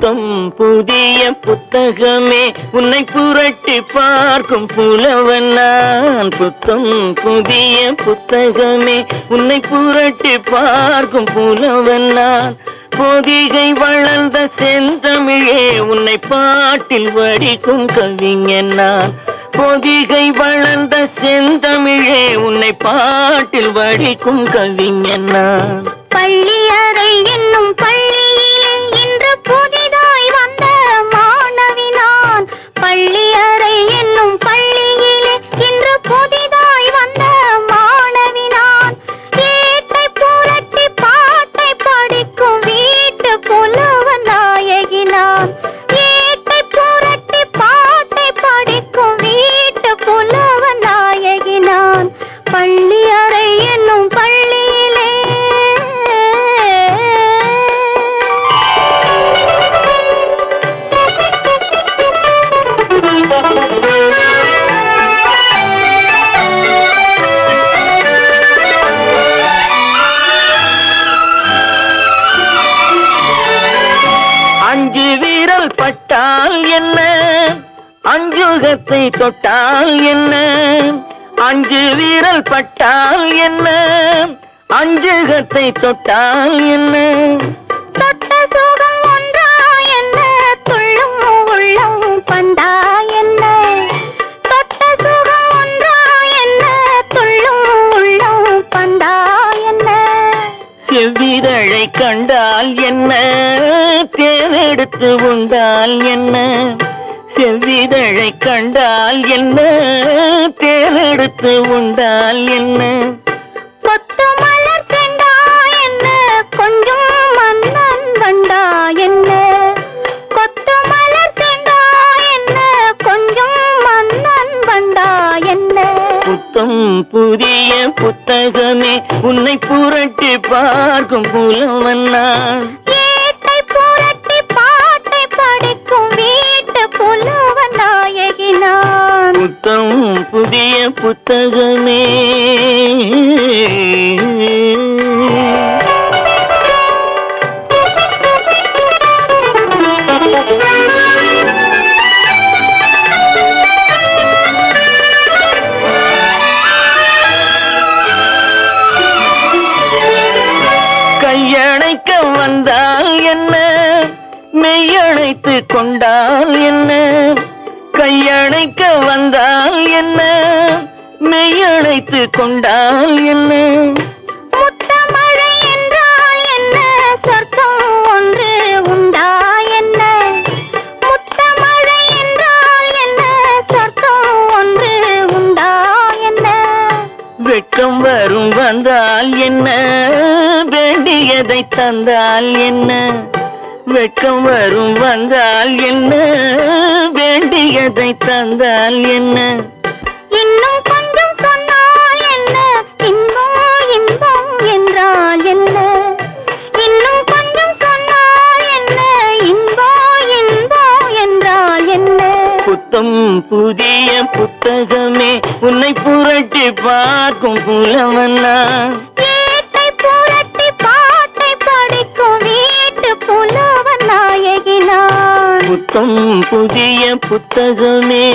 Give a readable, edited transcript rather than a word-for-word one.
புத்தம் புதிய புத்தகமே உன்னை புரட்டி பார்க்கும் புலவன் நான். புத்தம் புதிய புத்தகமே உன்னை புரட்டி பார்க்கும் புலவன் நான். பொதிகை வளர்ந்த செந்தமிழே உன்னை பாட்டில் வடிக்கும் கவிஞன் நான். பொதிகை வளர்ந்த செந்தமிழே உன்னை பாட்டில் வடிக்கும் கவிஞன் நான். பள்ளி அறை என்னும் பள்ளியிலே இன்று புதிதாய் வந்த மாணவி நான். பள்ளி அறை என்னும் பள்ளியிலே இன்று புதிதாய் வந்த மாணவி நான். ஏட்டை புரட்டி பாட்டை படிக்கும் வீட்டு புலவ நாயகி நான். ஏட்டை புரட்டி பாட்டை படிக்கும் வீட்டு புலவ நாயகி நான். பள்ளி அறை என்னும் பள்ளியிலே அஞ்சு வீரல் பட்டால் என்ன, அஞ்சுகத்தை தொட்டால் என்ன. அஞ்சு வீரல் பட்டால் என்ன, அஞ்சுகத்தை தொட்டால் என்ன. தொட்ட சுகம் ஒன்றா என்ன, துள்ளும் உள்ளம் பண்டா என்ன. தொட்ட சுகம் ஒன்றா என்ன, துள்ளும் உள்ளம் பண்டா என்ன. செவ்விதழை கண்டால் என்ன, தேனெடுத்து உண்டால் என்ன. செவ்விதழை கண்டால் என்ன, தேனெடுத்து உண்டால் என்ன. கொத்து மலர் செண்டா என்ன, கொஞ்சம் மன்னன் வண்டா என்ன. கொத்து மலர் செண்டா என்ன, கொஞ்சம் மன்னன் வண்டா என்ன. புத்தம் புதிய புத்தகமே உன்னை புரட்டி பார்க்கும் புலவன் நான். ஏட்டை புரட்டி பாட்டை படிக்கும் வீட்டு புலவ நாயகி நான். புத்தம் புதிய புத்தகமே. கையணைக்க வந்தால் என்ன, மெய்யணைத்து கொண்டால் என்ன. கையணைக்க வந்தால் என்ன, மெய்யணைத்து கொண்டால் என்ன. முத்தமழை என்றால் என்ன, சொர்க்கம் ஒன்று உண்டா என்ன. முத்தமழை என்றால் என்ன, சொர்க்கம் ஒன்று உண்டா என்ன. வெட்கம் வரும் வந்தால் என்ன, வேண்டியதை தந்தால் என்ன. வெட்கம் வரும் வந்தால் என்ன, வேண்டியதை தந்தால் என்ன. இன்னும் கொஞ்சம் சொன்னால் என்ன, இன்பம் இன்பம் என்றால் என்ன. இன்னும் கொஞ்சம் சொன்னால் என்ன, இன்பம் இன்பம் என்றால் என்ன. புத்தம் புதிய புத்தகமே உன்னை புரட்டி பார்க்கும் புலவன் நான். ஏட்டை புரட்டி பாட்டை படிக்கும் வீட்டு புலவ நாயகி நான். புத்தம் புதிய புத்தகமே.